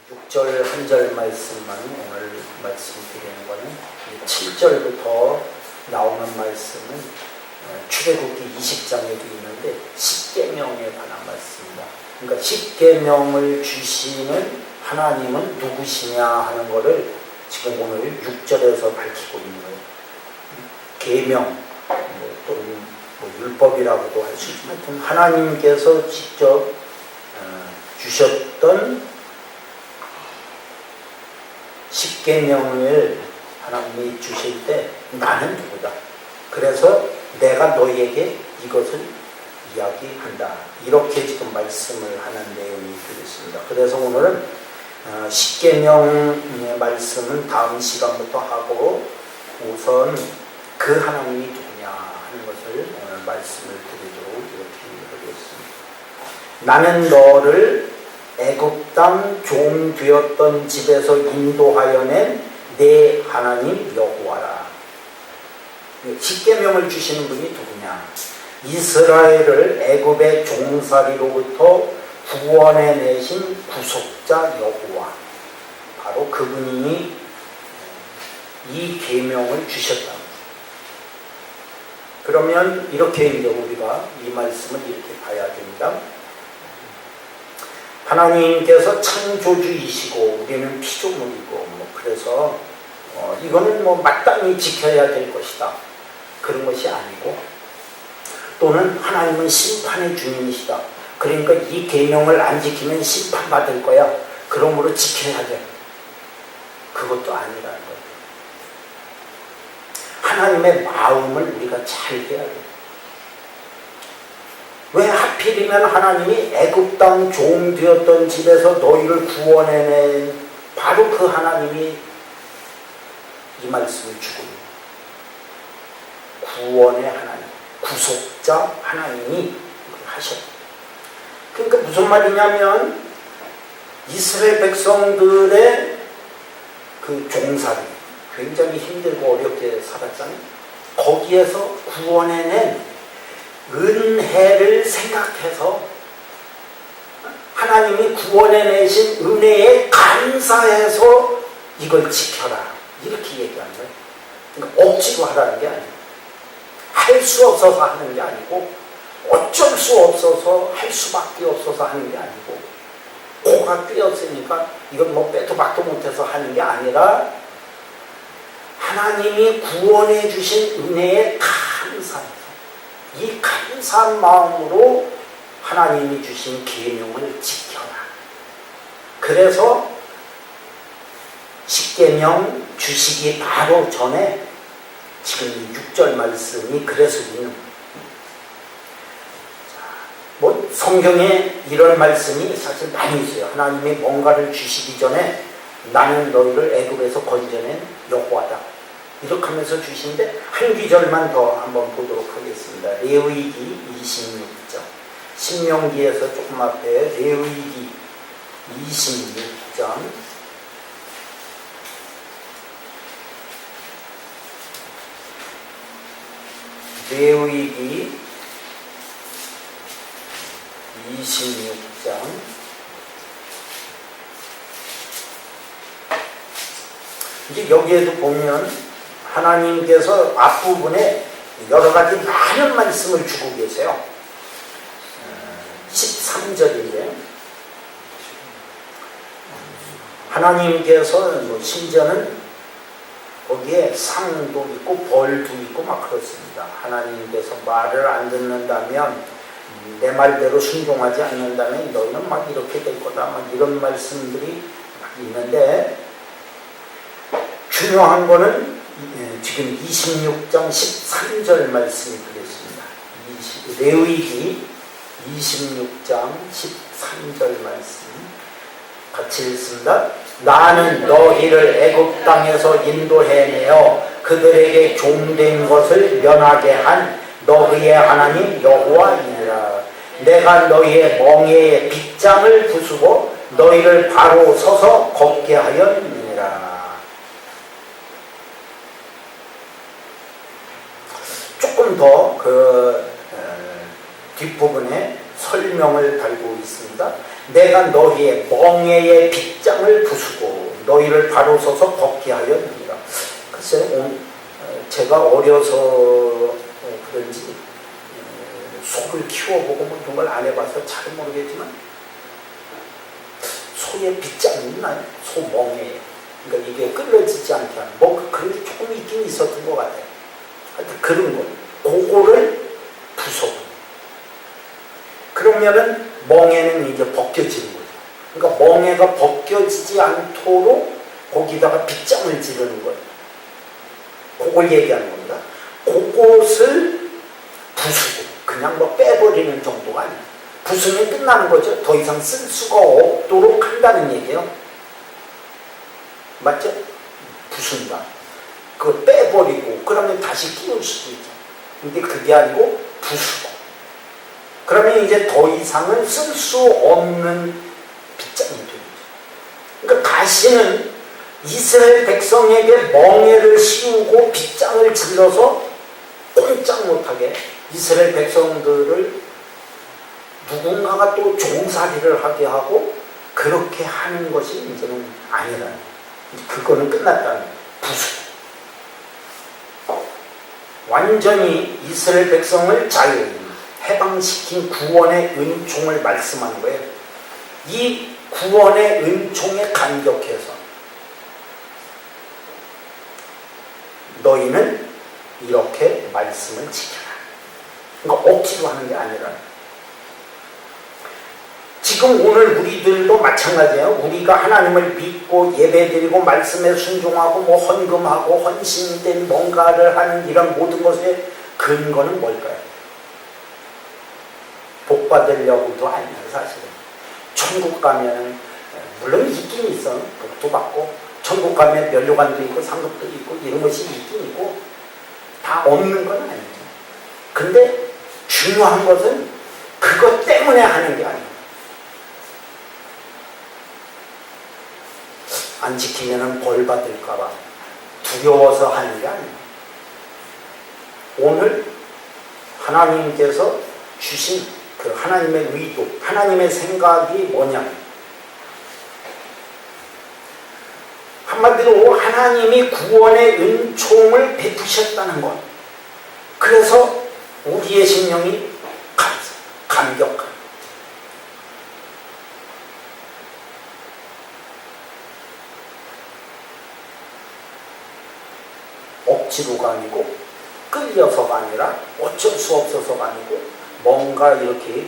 6절 한 절 말씀만 오늘 말씀드리는 거는 7절부터 나오는 말씀은 출애굽기 20장에도 있는데 10계명에 관한 말씀입니다. 그러니까 10계명을 주시는 하나님은 누구시냐 하는 것을 지금 오늘 6절에서 밝히고 있는 거예요. 계명 또는 율법이라고도 할 수 있지만 하나님께서 직접 주셨던 10계명을 하나님이 주실 때 나는 누구다. 그래서 내가 너에게 이것을 이야기한다. 이렇게 지금 말씀을 하는 내용이 되겠습니다. 그래서 오늘은 10계명의 말씀은 다음 시간부터 하고 우선 그 하나님이 누구냐 하는 것을 오늘 말씀을 드리도록 이렇게 하겠습니다. 나는 너를 애굽 땅 종 되었던 집에서 인도하여 낸 내 하나님 여호와라. 10계명을 주시는 분이 누구냐? 이스라엘을 애굽의 종살이로부터 구원해 내신 구속자 여호와. 바로 그분이 이 계명을 주셨다. 그러면 이렇게 이제 우리가 이 말씀을 이렇게 봐야 됩니다. 하나님께서 창조주이시고 우리는 피조물이고 그래서 이거는 마땅히 지켜야 될 것이다. 그런 것이 아니고 또는 하나님은 심판의 주님이시다. 그러니까 이 계명을 안 지키면 심판받을 거야. 그러므로 지켜야 돼. 그것도 아니라는 거예요. 하나님의 마음을 우리가 잘 해야 돼. 왜 하필이면 하나님이 애굽 땅 종 되었던 집에서 너희를 구원해낸 바로 그 하나님이 이 말씀을 주고 구원의 하나님, 구속자 하나님이 하셨다. 그러니까 무슨 말이냐면 이스라엘 백성들의 그 종살이 굉장히 힘들고 어렵게 살았잖아요. 거기에서 구원해낸 은혜를 생각해서 하나님이 구원해내신 은혜에 감사해서 이걸 지켜라. 이렇게 얘기하는 거예요. 그러니까 억지로 하라는 게 아니에요. 할 수 없어서 하는 게 아니고 어쩔 수 없어서 할 수밖에 없어서 하는 게 아니고 코가 삐었으니까 이건 빼도 박도 못해서 하는 게 아니라 하나님이 구원해 주신 은혜에 감사해서 이 감사한 마음으로 하나님이 주신 계명을 지켜라. 그래서 10계명 주시기 바로 전에 지금 이 6절 말씀이 그래서 있는 거예요. 성경에 이런 말씀이 사실 많이 있어요. 하나님이 뭔가를 주시기 전에 나는 너희를 애굽에서 건져낸 여호와다. 이렇게 하면서 주시는데 한 귀절만 더 한번 보도록 하겠습니다. 레위기 26장. 신명기에서 조금 앞에 레위기 26장. 레위기 26장. 이제 여기에도 보면 하나님께서 앞부분에 여러 가지 많은 말씀을 주고 계세요. 13절인데 하나님께서 심지어는 거기에 상도 있고 벌도 있고 막 그렇습니다. 하나님께서 말을 안 듣는다면 내 말대로 순종하지 않는다면 너희는 막 이렇게 될 거다. 막 이런 말씀들이 막 있는데 중요한 거는 지금 26장 13절 말씀이 되겠습니다. 레위기 26장 13절 말씀 같이 읽습니다. 나는 너희를 애굽 땅에서 인도해내어 그들에게 종된 것을 면하게 한 너희의 하나님 여호와이니라. 내가 너희의 멍에의 빗장을 부수고 너희를 바로 서서 걷게 하였느니라. 조금 더 뒷부분에 설명을 달고 있습니다. 내가 너희의 멍에의 빗장을 부수고 너희를 바로 서서 걷게 하였느니라. 글쎄, 제가 어려서 그런지 소를 키워보고 뭐 이런 걸 안 해봐서 잘 모르겠지만 소의 빗장이 있나요? 소 멍에. 그러니까 이게 끌어지지 않게 하는 뭐 그런 게 조금 있긴 있었던 것 같아요. 하여튼 그런 거. 그거를 부숴. 그러면은 멍에는 이제 벗겨지는 거죠. 그러니까 멍에가 벗겨지지 않도록 거기다가 빗장을 지르는 거예요. 그걸 얘기하는 겁니다. 그것을 부수고 그냥 뭐 빼버리는 정도가 아니에요. 부수면 끝나는 거죠. 더 이상 쓸 수가 없도록 한다는 얘기예요. 맞죠? 부순다. 그걸 빼버리고 그러면 다시 끼울 수도 있죠. 근데 그게 아니고 부수고 그러면 이제 더 이상은 쓸 수 없는 빗장이 되는 거죠. 그러니까 다시는 이스라엘 백성에게 멍에를 씌우고 빗장을 질러서 꼼짝 못하게 이스라엘 백성들을 누군가가 또 종살이를 하게 하고 그렇게 하는 것이 이제는 아니라는, 그거는 끝났다는 부수. 완전히 이스라엘 백성을 해방시킨 구원의 은총을 말씀하는 거예요. 이 구원의 은총에 감격해서 너희는 이렇게 말씀을 지켜라. 그러니까 억지로 하는 게 아니라. 지금 오늘 우리들도 마찬가지예요. 우리가 하나님을 믿고 예배드리고 말씀에 순종하고 뭐 헌금하고 헌신된 뭔가를 하는 이런 모든 것의 근거는 뭘까요? 복 받으려고도 아니에요, 사실은. 천국 가면 물론 있긴 있어. 복도 받고 천국 가면 면류관도 있고 상급도 있고 이런 것이 있긴 있고 다 없는 건 아니죠. 근데 중요한 것은 그것 때문에 하는 게 아니에요. 안 지키면 벌 받을까봐 두려워서 하는 게 아니에요. 오늘 하나님께서 주신 그 하나님의 의도, 하나님의 생각이 뭐냐? 한마디로 하나님이 구원의 은총을 베푸셨다는 것. 그래서 우리의 심령이 감격한. 억지로가 아니고 끌려서가 아니라 어쩔 수 없어서가 아니고 뭔가 이렇게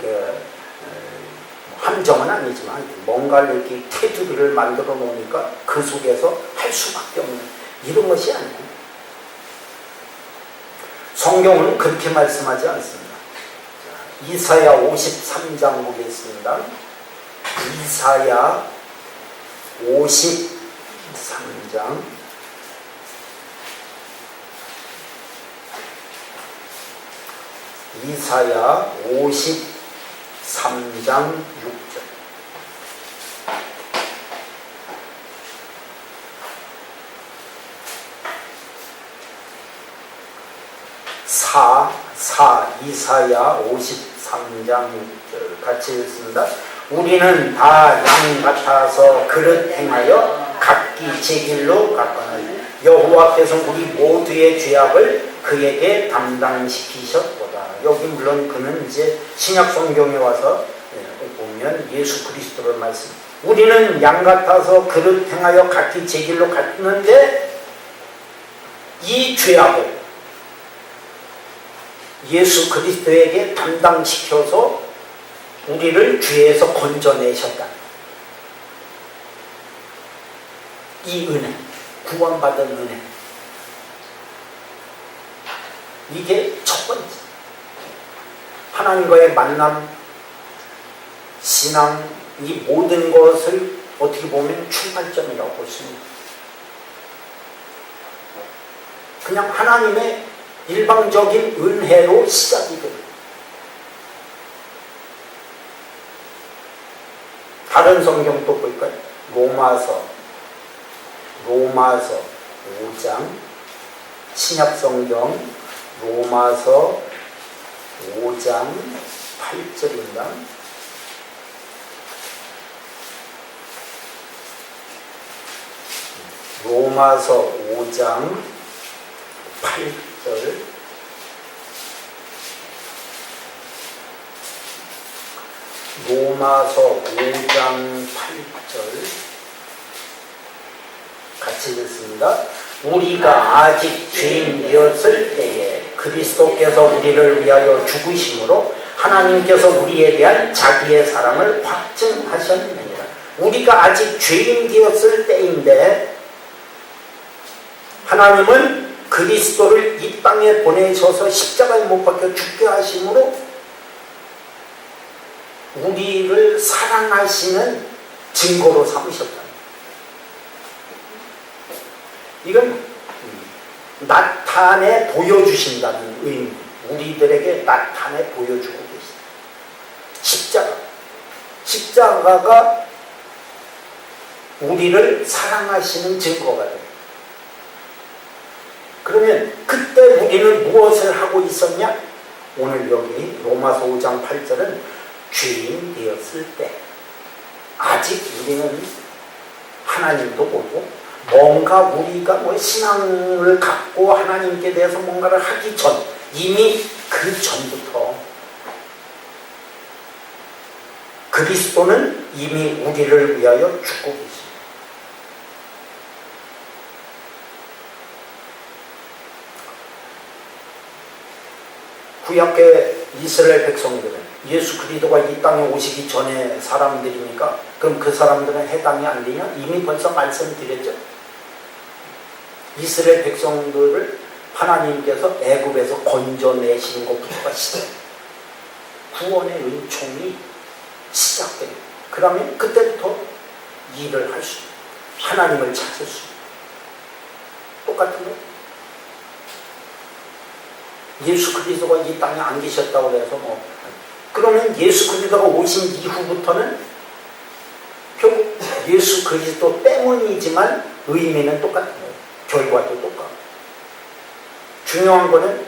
함정은 아니지만 뭔가를 이렇게 테두리를 만들어 놓으니까 그 속에서 할 수밖에 없는 이런 것이 아니고, 성경은 그렇게 말씀하지 않습니다. 이사야 53장 보겠습니다. 이사야 53장 이사야 53장 6절. 이사야 53장 6절 같이 읽습니다. 우리는 다 양 같아서 그릇 행하여 각기 제 길로 갔거늘 여호와께서 우리 모두의 죄악을 그에게 담당시키셨도다. 여기 물론 그는 이제 신약 성경에 와서 보면 예수 그리스도를 말씀. 우리는 양 같아서 그릇 행하여 각기 제 길로 갔는데 이 죄악을 예수 그리스도에게 담당시켜서 우리를 죄에서 건져내셨다. 이 은혜, 구원받은 은혜. 이게 첫 번째. 하나님과의 만남, 신앙, 이 모든 것을 어떻게 보면 출발점이라고 볼 수 있습니다. 그냥 하나님의 일방적인 은혜로 시작이 됩니다. 다른 성경 또 볼까요? 로마서 5장, 신약 성경 로마서 5장 8절입니다. 로마서 5장 8절. 로마서 5장 8절 같이 읽습니다. 우리가 아직 죄인이었을 때에 그리스도께서 우리를 위하여 죽으심으로 하나님께서 우리에 대한 자기의 사랑을 확증하셨느니라. 우리가 아직 죄인이었을 때인데 하나님은 그리스도를 이 땅에 보내셔서 십자가에 못 박혀 죽게 하심으로 우리를 사랑하시는 증거로 삼으셨다. 이건 나타내 보여주신다는 의미, 우리들에게 나타내 보여주고 계십니다. 십자가가 우리를 사랑하시는 증거가 돼요. 그러면 그때 우리는 무엇을 하고 있었냐? 오늘 여기 로마서 5장 8절은 죄인 되었을 때, 아직 우리는 하나님도 모르고 뭔가 우리가 신앙을 갖고 하나님께 대해서 뭔가를 하기 전, 이미 그 전부터 그리스도는 이미 우리를 위하여 죽고 계십니다. 구약의 이스라엘 백성들은 예수 그리스도가 이 땅에 오시기 전에 사람들이니까 그럼 그 사람들은 해당이 안 되냐? 이미 벌써 말씀드렸죠. 이스라엘 백성들을 하나님께서 애굽에서 건져내시는 것부터가 시작. 구원의 은총이 시작됩니다. 그러면 그때부터 일을 할 수 있어요. 하나님을 찾을 수 있어요. 똑같은 거예요. 예수 그리스도가 이 땅에 안 계셨다고 해서 그러면 예수 그리스도가 오신 이후부터는 결국 예수 그리스도 때문이지만 의미는 똑같은 거예요. 결과도 똑같고. 중요한 거는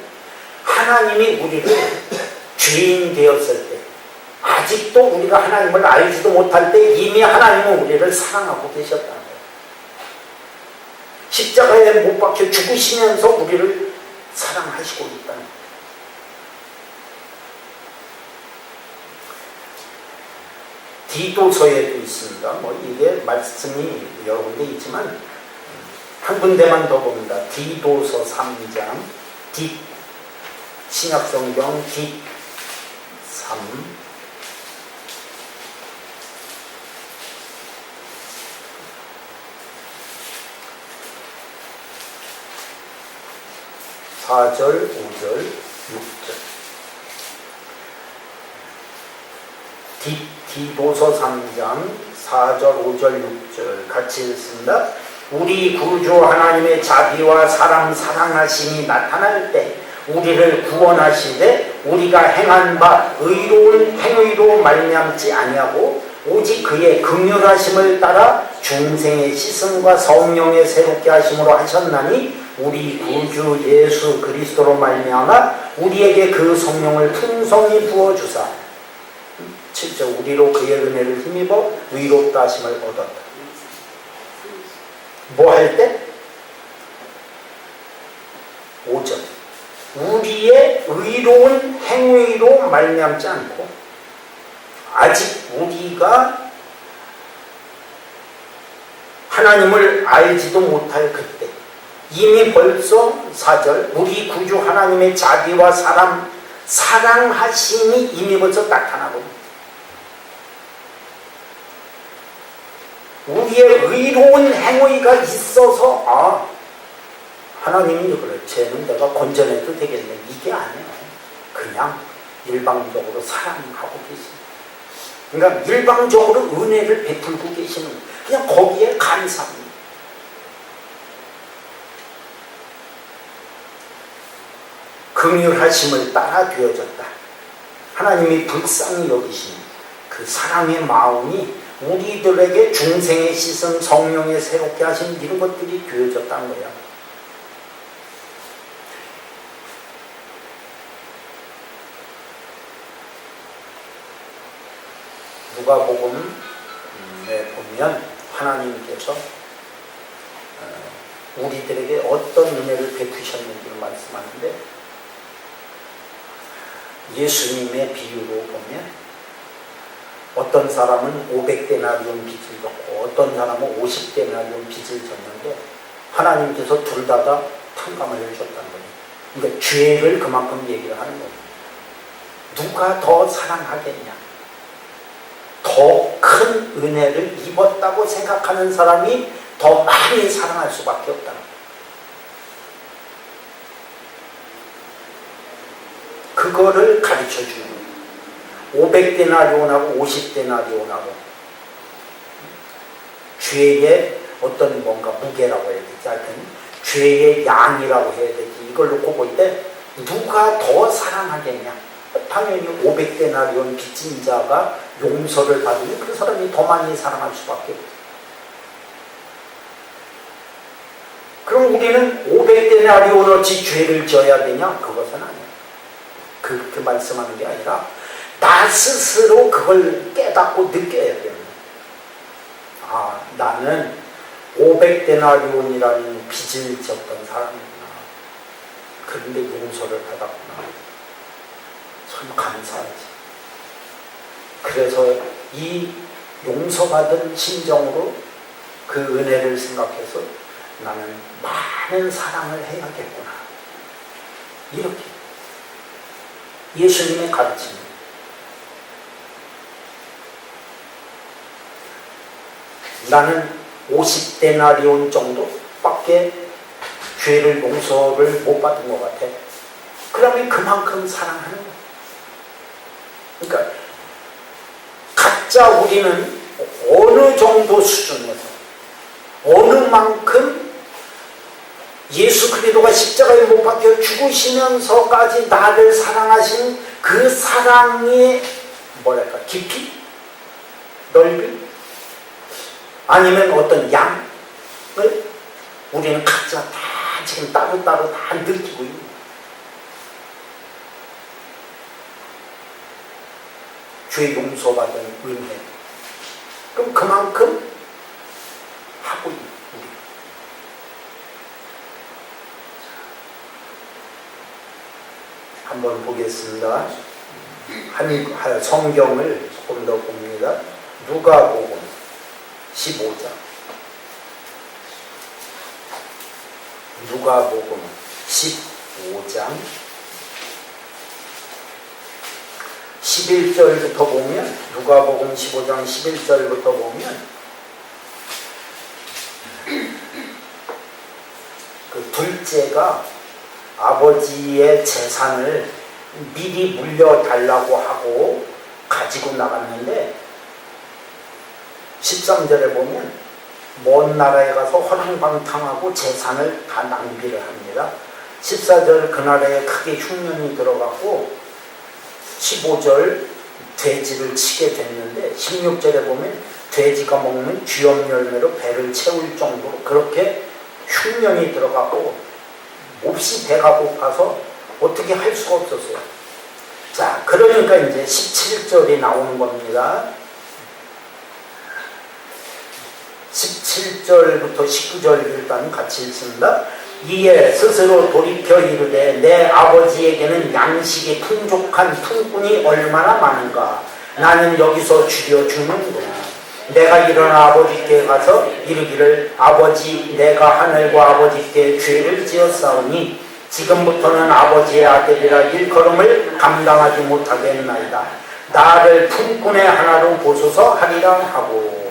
하나님이 우리를 죄인 되었을 때, 아직도 우리가 하나님을 알지도 못할 때 이미 하나님은 우리를 사랑하고 계셨다는 거예요. 십자가에 못 박혀 죽으시면서 우리를 사랑하시고 있다는 거예요. 디도서에도 있습니다. 이게 말씀이 여러 군데 있지만 한 군데만 더 봅니다. 디도서 3장 신약성경 디 3 4절, 5절, 6절. 디도서 3장 4절, 5절, 6절 같이 읽습니다. 우리 구주 하나님의 자비와 사람 사랑하심이 나타날 때 우리를 구원하시되 우리가 행한 바 의로운 행위로 말미암지 아니하고 오직 그의 긍휼하심을 따라 중생의 시승과 성령의 새롭게 하심으로 하셨나니 우리 구주 예수 그리스도로 말미암아 우리에게 그 성령을 풍성히 부어주사 7절 우리로 그의 은혜를 힘입어 의롭다 하심을 얻었다. 뭐 할 때? 5절 우리의 의로운 행위로 말미암지 않고 아직 우리가 하나님을 알지도 못할 그때 이미 벌써 4절 우리 구주 하나님의 자비와 사랑하심이 이미 벌써 나타나고 우리의 의로운 행위가 있어서 하나님이 그래 쟤는 내가 건져내도 되겠네 이게 아니에요. 그냥 일방적으로 사랑하고 계십니다. 그러니까 일방적으로 은혜를 베풀고 계시는 그냥 거기에 감사합니다. 긍휼하심을 따라 되어졌다. 하나님이 불쌍히 여기시는 그 사랑의 마음이 우리들에게 중생의 시선, 성령의 새롭게 하신 이런 것들이 되어졌다는 거예요. 누가복음에 보면 하나님께서 우리들에게 어떤 은혜를 베푸셨는지를 말씀하는데, 예수님의 비유로 보면 어떤 사람은 500데나리온 빚을 졌고 어떤 사람은 50데나리온 빚을 졌는데 하나님께서 둘 다 탕감을 해주셨다는 거예요. 그러니까 죄를 그만큼 얘기를 하는 거예요. 누가 더 사랑하겠냐? 더 큰 은혜를 입었다고 생각하는 사람이 더 많이 사랑할 수밖에 없다는 거예요. 그거를 가르쳐 주는 거예요. 500데나리온하고 50데나리온하고 죄의 어떤 뭔가 무게라고 해야 되지, 하여튼 죄의 양이라고 해야 되지, 이걸 놓고 볼 때 누가 더 사랑하겠냐? 당연히 500데나리온 빚진 자가 용서를 받으면 그 사람이 더 많이 사랑할 수밖에 없어요. 그럼 우리는 500데나리온어치 죄를 져야 되냐? 그것은 아니에요. 그렇게 말씀하는 게 아니라 나 스스로 그걸 깨닫고 느껴야 됩니다. 아, 나는 500데나리온이라는 빚을 졌던 사람이구나. 그런데 용서를 받았구나. 참 감사하지. 그래서 이 용서받은 심정으로 그 은혜를 생각해서 나는 많은 사랑을 해야겠구나. 이렇게 예수님의 가르침입니다. 나는 50데나리온 정도밖에 죄를 용서를 못 받은 것 같아. 그러면 그만큼 사랑하는 거야. 그러니까 각자 우리는 어느 정도 수준에서 어느 만큼 예수 그리스도가 십자가에 못 박혀 죽으시면서까지 나를 사랑하신 그 사랑의 뭐랄까 깊이? 넓이? 아니면 어떤 양을 우리는 각자 다 지금 따로따로 다 느끼고 있는 거예요. 죄 용서받은 은혜. 그럼 그만큼 하고 있는 우리. 한번 보겠습니다. 한 성경을 조금 더 봅니다. 누가복음 15장. 누가복음 15장 11절부터 보면, 누가복음 15장 11절부터 보면 그 둘째가 아버지의 재산을 미리 물려달라고 하고 가지고 나갔는데 13절에 보면 먼 나라에 가서 허랑방탕하고 재산을 다 낭비를 합니다. 14절 그 나라에 크게 흉년이 들어갔고 15절 돼지를 치게 됐는데 16절에 보면 돼지가 먹는 쥐염 열매로 배를 채울 정도로 그렇게 흉년이 들어가고 몹시 배가 고파서 어떻게 할 수가 없었어요. 자, 그러니까 이제 17절이 나오는 겁니다. 17절부터 19절 일단 같이 읽습니다. 이에 스스로 돌이켜 이르되 내 아버지에게는 양식이 풍족한 품꾼이 얼마나 많은가. 나는 여기서 줄여주는구나. 내가 일어나 아버지께 가서 이르기를 아버지, 내가 하늘과 아버지께 죄를 지었사오니 지금부터는 아버지의 아들이라 일컬음을 감당하지 못하겠나이다. 나를 품꾼의 하나로 보소서 하리라 하고.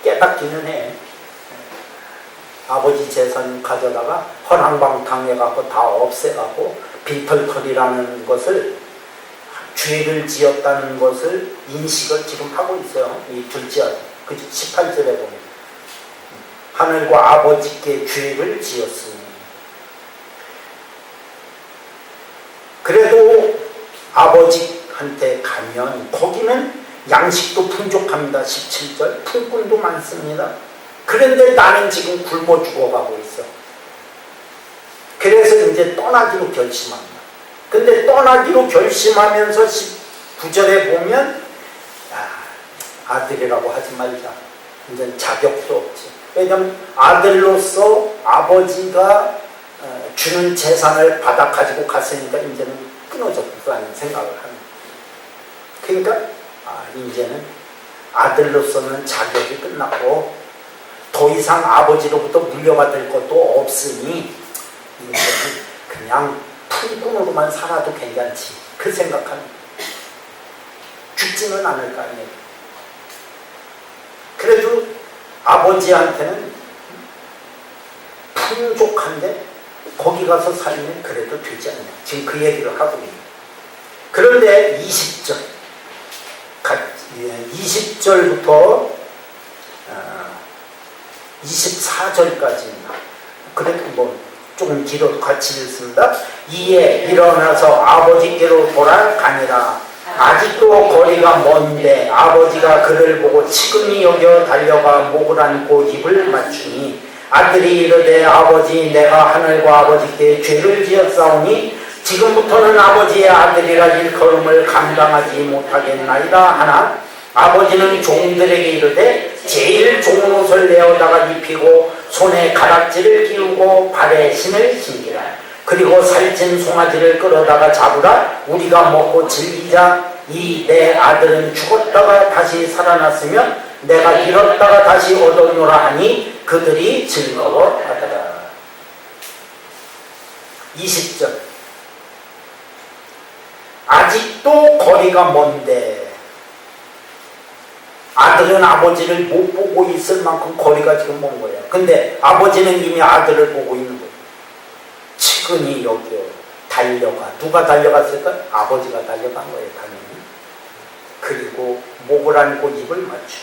깨닫기는 해. 아버지 재산 가져다가 허랑방탕해갖고 다 없애갖고 빈털털이라는 것을, 죄를 지었다는 것을 인식을 지금 하고 있어요. 이 둘째 아들. 그 18절에 보면 하늘과 아버지께 죄를 지었으니. 그래도 아버지한테 가면 거기는 양식도 풍족합니다. 17절 품꾼도 많습니다. 그런데 나는 지금 굶어 죽어가고 있어. 그래서 이제 떠나기로 결심합니다. 근데 떠나기로 결심하면서 19절에 보면 아들이라고 하지 말자. 이제 자격도 없지. 왜냐하면 아들로서 아버지가 주는 재산을 받아 가지고 갔으니까 이제는 끊어졌다는 생각을 하는. 그러니까 이제는 아들로서는 자격이 끝났고 더 이상 아버지로부터 물려받을 것도 없으니 이제는 그냥 품꾼으로만 살아도 괜찮지. 그 생각하는. 죽지는 않을 거 아니에요. 그래도 아버지한테는 풍족한데 거기 가서 살면 그래도 되지 않냐. 지금 그 얘기를 하고 있는. 그런데 20절부터 24절까지입니다. 그래도 뭐 조금 길어도 같이 읽습니다. 이에 일어나서 아버지께로 돌아가니라. 아직도 거리가 먼데 아버지가 그를 보고 치근히 여겨 달려가 목을 안고 입을 맞추니 아들이 이르되 아버지 내가 하늘과 아버지께 죄를 지었사오니 지금부터는 아버지의 아들이라 일컬음을 감당하지 못하겠나이다 하나 아버지는 종들에게 이르되 제일 좋은 옷을 내어다가 입히고 손에 가락지를 끼우고 발에 신을 신기라. 그리고 살찐 송아지를 끌어다가 잡으라. 우리가 먹고 즐기자. 이 내 아들은 죽었다가 다시 살아났으며 내가 잃었다가 다시 얻었노라 하니 그들이 즐거워하더라. 20절. 아직도 거리가 먼데 아들은 아버지를 못 보고 있을 만큼 거리가 지금 먼 거예요. 근데 아버지는 이미 아들을 보고 있는 거예요. 치근히 여기요. 달려가. 누가 달려갔을까? 아버지가 달려간 거예요. 당연히. 그리고 목을 안고 입을 맞추.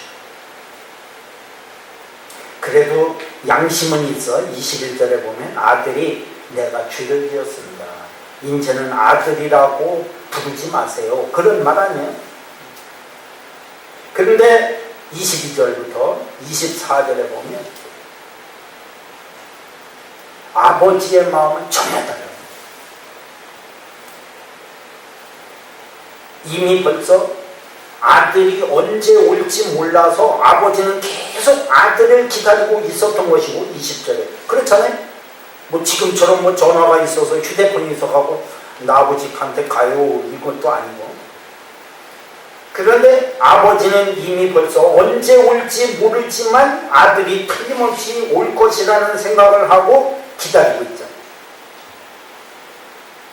그래도 양심은 있어. 21절에 보면 아들이 내가 죄를 지었습니다. 이제는 아들이라고 부르지 마세요. 그런 말 아니에요. 그런데 22절부터 24절에 보면 아버지의 마음은 전혀 달라요. 이미 벌써 아들이 언제 올지 몰라서 아버지는 계속 아들을 기다리고 있었던 것이고 20절에 그렇잖아요. 뭐 지금처럼 뭐 전화가 있어서 휴대폰이 있어가고 나 아버지한테 가요 이것도 아니고. 그런데 아버지는 이미 벌써 언제 올지 모르지만 아들이 틀림없이 올 것이라는 생각을 하고 기다리고 있죠.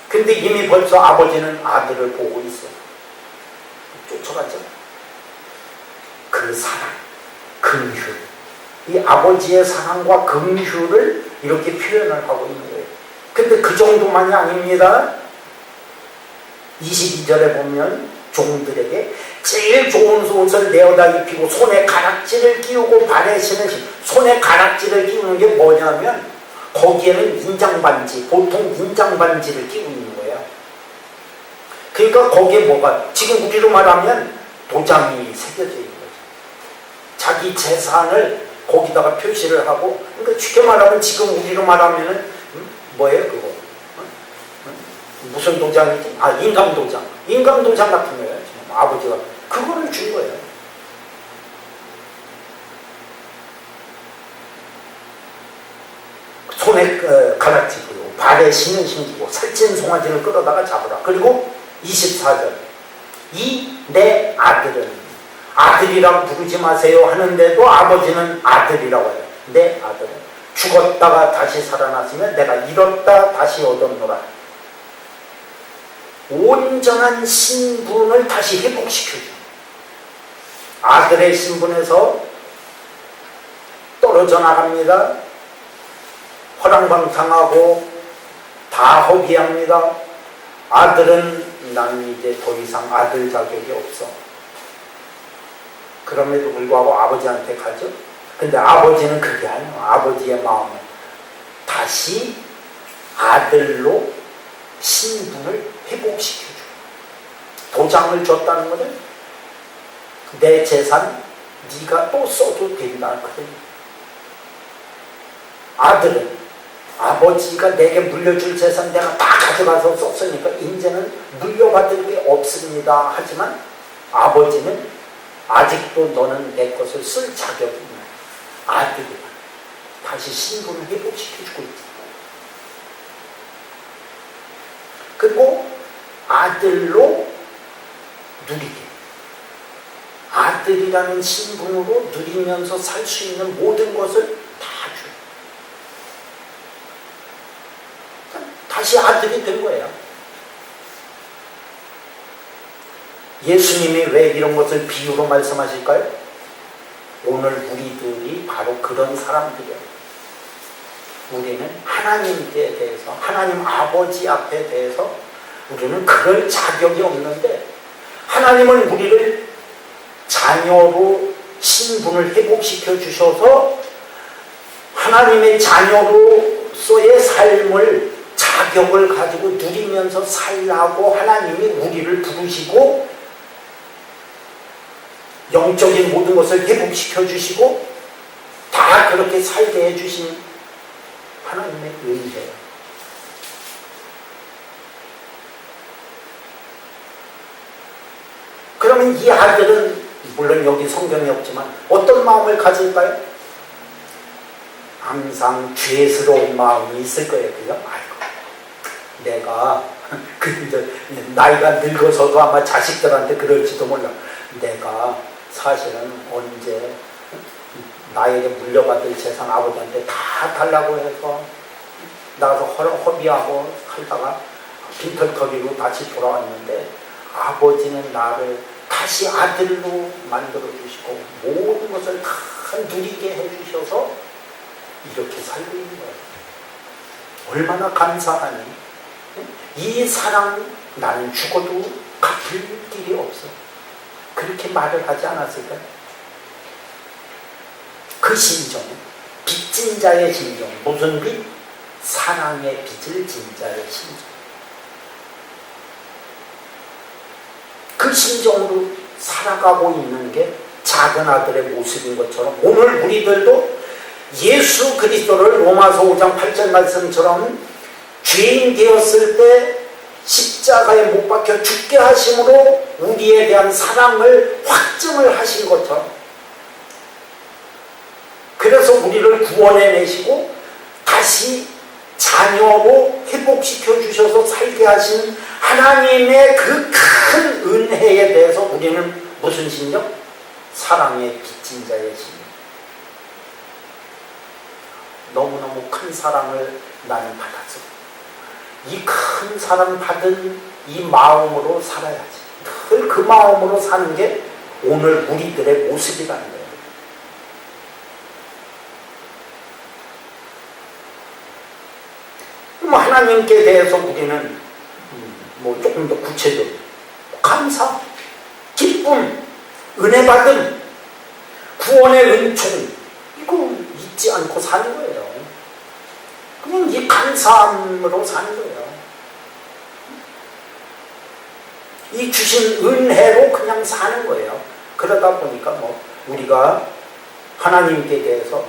근데 이미 벌써 아버지는 아들을 보고 있어요. 쫓아갔죠. 그 사랑, 긍휼. 이 아버지의 사랑과 긍휼을 이렇게 표현을 하고 있는 거예요. 근데 그 정도만이 아닙니다. 22절에 보면 종들에게 제일 좋은 옷을 내어다 입히고 손에 가락지를 끼우고 발에 신은 손에 가락지를 끼우는 게 뭐냐면 거기에는 인장반지, 보통 인장반지를 끼고 있는 거예요. 그러니까 거기에 뭐가 지금 우리로 말하면 도장이 새겨져 있는 거죠. 자기 재산을 거기다가 표시를 하고, 그러니까 쉽게 말하면 지금 우리로 말하면은 뭐예요 그거? 무슨 도장이지? 인감도장. 인감도장 같은 거예요. 지금 아버지가 그거를 준 거예요. 손에 가락지 끼고 발에 신을 신기고 살찐 송아지를 끌어다가 잡으라. 그리고 24절 이 내 아들은 아들이라고 부르지 마세요 하는데도 아버지는 아들이라고 해요. 내 아들은 죽었다가 다시 살아났으면 내가 잃었다 다시 얻었노라. 온전한 신분을 다시 회복시켜줘. 아들의 신분에서 떨어져 나갑니다. 허랑방탕하고 다 허비합니다. 아들은 나는 이제 더 이상 아들 자격이 없어. 그럼에도 불구하고 아버지한테 가죠. 근데 아버지는 그게 아니에요. 아버지의 마음은 다시 아들로 신분을 회복시켜줘. 도장을 줬다는 거는 내 재산 네가 또 써도 된다. 그래. 아들은 아버지가 내게 물려줄 재산 내가 다 가져가서 썼으니까 이제는 물려받을 게 없습니다. 하지만 아버지는 아직도 너는 내 것을 쓸 자격이 있는 아들이야. 다시 신분을 회복시켜주고 있지. 그리고 아들로 누리게. 아들이라는 신분으로 누리면서 살 수 있는 모든 것을 다 줘. 다시 아들이 된 거예요. 예수님이 왜 이런 것을 비유로 말씀하실까요? 오늘 우리들이 바로 그런 사람들이에요. 우리는 하나님께 대해서, 하나님 아버지 앞에 대해서 우리는 그럴 자격이 없는데 하나님은 우리를 자녀로 신분을 회복시켜 주셔서 하나님의 자녀로서의 삶을 자격을 가지고 누리면서 살라고 하나님이 우리를 부르시고 영적인 모든 것을 회복시켜 주시고 다 그렇게 살게 해주신 하나님의 은혜예요. 그러면 이 아들은 물론 여기 성경이 없지만 어떤 마음을 가질까요? 항상 죄스러운 마음이 있을 거예요. 그죠? 아이고, 내가 나이가 늙어서도 아마 자식들한테 그럴지도 몰라. 내가 사실은 언제 나에게 물려받을 재산 아버지한테 다 달라고 해서 나가서 허비하고 살다가 빈털터리로 다시 돌아왔는데 아버지는 나를 다시 아들로 만들어 주시고 모든 것을 다 누리게 해주셔서 이렇게 살고 있는 거예요. 얼마나 감사하니? 이 사랑 나는 죽어도 갚을 길이 없어. 그렇게 말을 하지 않았을까요? 그 심정, 빚진 자의 심정. 무슨 빚? 사랑의 빚을 진 자의 심정. 그 심정으로 살아가고 있는 게 작은 아들의 모습인 것처럼 오늘 우리들도 예수 그리스도를 로마서 5장 8절 말씀처럼 죄인 되었을 때 십자가에 못 박혀 죽게 하심으로 우리에 대한 사랑을 확증을 하신 것처럼 그래서 우리를 구원해 내시고 다시 자녀로 회복시켜 주셔서 살게 하신 하나님의 그 큰 은혜에 대해서 우리는 무슨 심정? 사랑의 빚진 자의 심정. 너무너무 큰 사랑을 나는 받았어. 이 큰 사랑 받은 이 마음으로 살아야지. 늘 그 마음으로 사는 게 오늘 우리들의 모습이라는 거예요. 그럼 하나님께 대해서 우리는 조금 더 구체적으로 감사, 기쁨, 은혜 받음, 구원의 은총 이거 잊지 않고 사는 거예요. 그냥 이 감사함으로 사는 거예요. 이 주신 은혜로 그냥 사는 거예요. 그러다 보니까 우리가 하나님께 대해서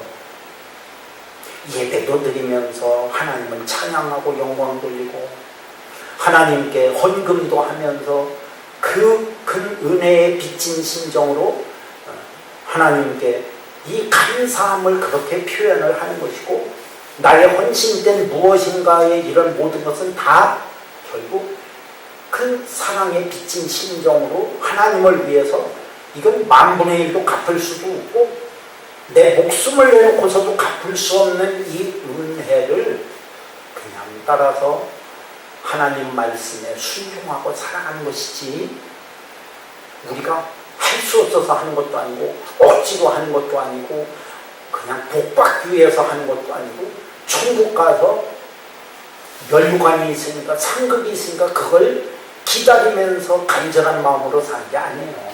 예배도 드리면서 하나님을 찬양하고 영광 돌리고 하나님께 헌금도 하면서 그 큰 은혜에 빚진 심정으로 하나님께 이 감사함을 그렇게 표현을 하는 것이고 나의 헌신된 무엇인가에 이런 모든 것은 다 결국 큰 사랑에 빚진 심정으로 하나님을 위해서 이건 만분의 1도 갚을 수도 없고 내 목숨을 내놓고서도 갚을 수 없는 이 은혜를 그냥 따라서 하나님 말씀에 순종하고 살아가는 것이지 우리가 할 수 없어서 하는 것도 아니고 억지로 하는 것도 아니고 그냥 복받기 위해서 하는 것도 아니고 천국 가서 면류관이 있으니까 상급이 있으니까 그걸 기다리면서 간절한 마음으로 사는 게 아니에요.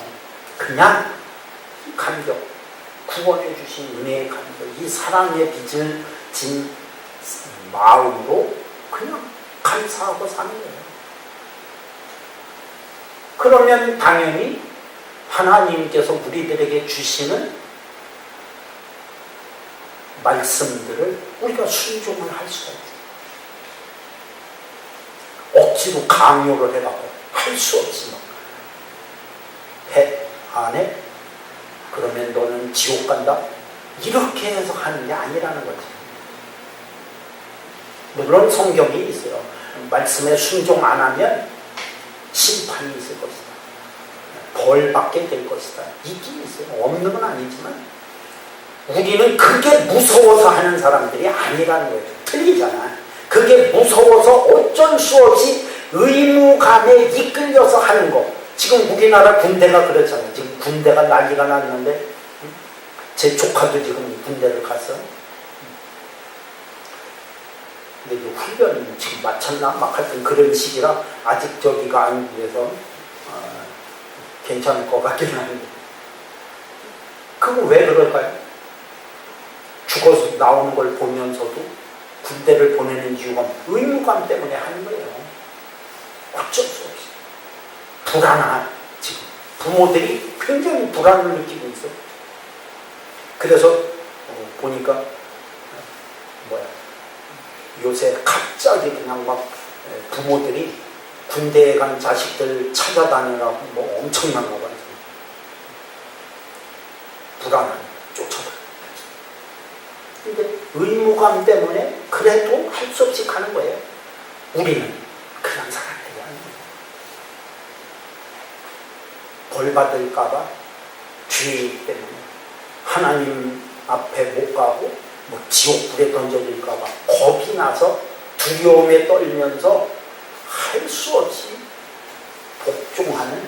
그냥 감격, 구원해 주신 은혜의 감격, 이 사랑의 빚을 진 마음으로 그냥 감사하고 사는 거예요. 그러면 당연히 하나님께서 우리들에게 주시는 말씀들을 우리가 순종을 할 수가 있어요. 억지로 강요를 해가고 할 수 없지만 배 안에 그러면 너는 지옥 간다? 이렇게 해서 하는 게 아니라는 거지. 물론 성경이 있어요. 말씀에 순종 안 하면 심판이 있을 것이다. 벌 받게 될 것이다. 있긴 있어요. 없는 건 아니지만 우리는 그게 무서워서 하는 사람들이 아니라는 거예요. 틀리잖아. 그게 무서워서 어쩔 수 없이 의무감에 이끌려서 하는 거. 지금 우리나라 군대가 그렇잖아요. 지금 군대가 난리가 났는데 제 조카도 지금 군대를 갔어. 근데 이제 훈련 지금 마쳤나? 막 하여튼 그런 시기라 아직 저기가 안 돼서 괜찮을 것 같긴 한데. 그건 왜 그럴까요? 죽어서 나오는 걸 보면서도 군대를 보내는 이유가 의무감 때문에 하는 거예요. 어쩔 수 없이. 불안한, 지금. 부모들이 굉장히 불안을 느끼고 있어. 그래서 보니까 요새 갑자기 그냥 막 부모들이 군대에 간 자식들 찾아다니라고 뭐 엄청난 거 같아요. 불안한, 쫓아다. 근데 의무감 때문에 그래도 할 수 없이 가는 거예요. 우리는 그런 사람들이 아니에요. 벌 받을까봐 죄이기 때문에 하나님 앞에 못 가고 뭐 지옥불에 던져질까봐 겁이 나서 두려움에 떨면서 할 수 없이 복종하는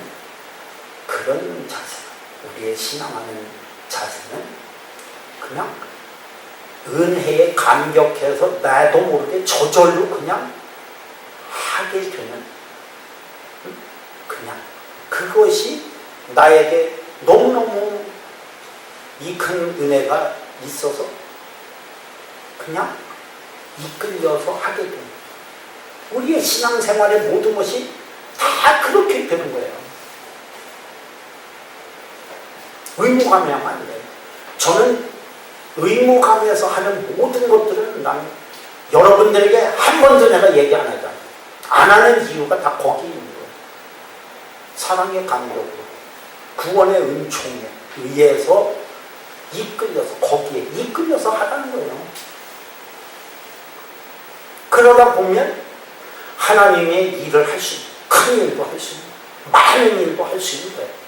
그런 자세. 우리의 신앙하는 자세는 그냥 은혜에 감격해서 나도 모르게 저절로 그냥 하게 되는, 그냥 그것이 나에게 너무너무 이 큰 은혜가 있어서 그냥 이끌려서 하게 되는, 우리의 신앙생활의 모든 것이 다 그렇게 되는 거예요. 의무감이야만 안 돼요. 저는 의무감에서 하는 모든 것들은 난 여러분들에게 한 번도 내가 얘기 안 하잖아요. 안 하는 이유가 다 거기 있는 거예요. 사랑의 감격으로, 구원의 은총에 의해서 이끌려서, 거기에 이끌려서 하라는 거예요. 그러다 보면 하나님의 일을 할 수 있는, 큰 일도 할 수 있는, 많은 일도 할 수 있는 거예요.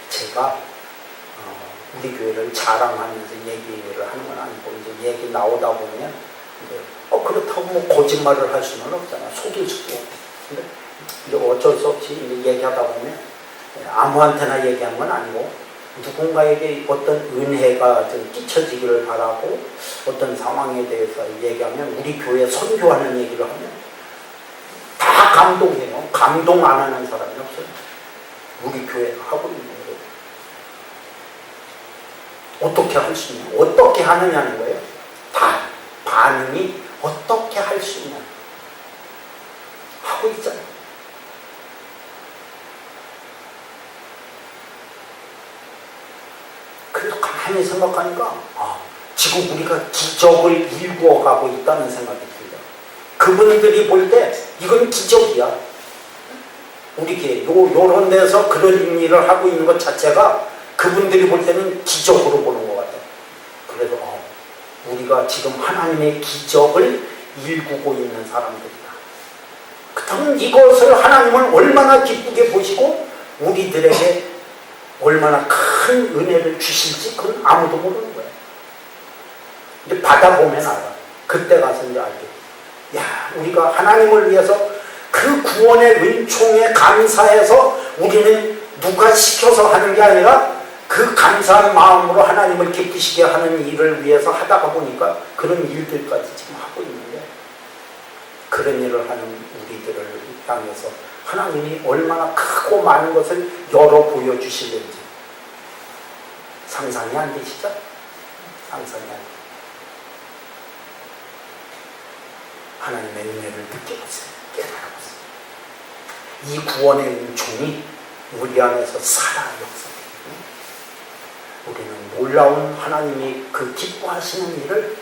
제가 우리 교회를 자랑하면서 얘기를 하는 건 아니고, 이제 얘기 나오다 보면 이제 그렇다고 뭐 거짓말을 할 수는 없잖아. 속일 수도 없고. 근데 이제 어쩔 수 없이 이제 얘기하다 보면 아무한테나 얘기한 건 아니고 누군가에게 어떤 은혜가 좀 끼쳐지기를 바라고 어떤 상황에 대해서 얘기하면, 우리 교회 선교하는 얘기를 하면 다 감동해요. 감동 안 하는 사람이 없어요. 우리 교회가 하고 있는 거예요. 어떻게 할 수 있냐? 어떻게 하느냐는 거예요. 다 반응이 어떻게 할 수 있냐? 하고 있잖아요. 그래서 가만히 생각하니까 지금 우리가 기적을 일구어가고 있다는 생각이 들어요. 그분들이 볼 때 이건 기적이야. 우리 요런 데서 그런 일을 하고 있는 것 자체가 그분들이 볼 때는 기적으로 보는 것 같아요. 그래서 우리가 지금 하나님의 기적을 일구고 있는 사람들이다. 그렇다면 이것을 하나님은 얼마나 기쁘게 보시고 우리들에게 얼마나 큰 은혜를 주실지 그건 아무도 모르는 거예요. 근데 받아보면 알아. 그때 가서 이제 알게. 야, 우리가 하나님을 위해서 그 구원의 은총에 감사해서 우리는 누가 시켜서 하는 게 아니라 그 감사한 마음으로 하나님을 기쁘시게 하는 일을 위해서 하다가 보니까 그런 일들까지 지금 하고 있는데, 그런 일을 하는 우리들을 향해서 하나님이 얼마나 크고 많은 것을 열어 보여주시는지 상상이 안 되시죠? 상상이 안 돼요. 하나님의 은혜를 느껴보세요. 깨달아보세요. 이 구원의 은총이 우리 안에서 살아 역사해요. 우리는 놀라운 하나님이 그 기뻐하시는 일을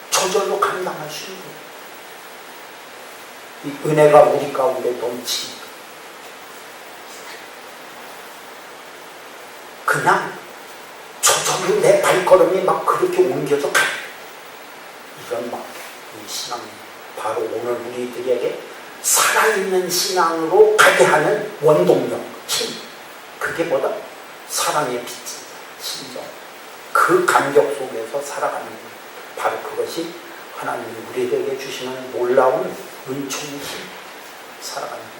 저절로 감당할 수 있는 거예요. 이 은혜가 우리 가운데 넘치니까. 그냥 저절로 내 발걸음이 막 그렇게 옮겨서 가. 이런 막 이 신앙이 바로 오늘 우리들에게 살아있는 신앙으로 가게 하는 원동력, 힘. 그게 뭐다? 사랑의 빛이다. 신정. 그 감격 속에서 살아가는 것. 바로 그것이 하나님이 우리에게 주시는 놀라운 은총의 힘. 살아가는 힘.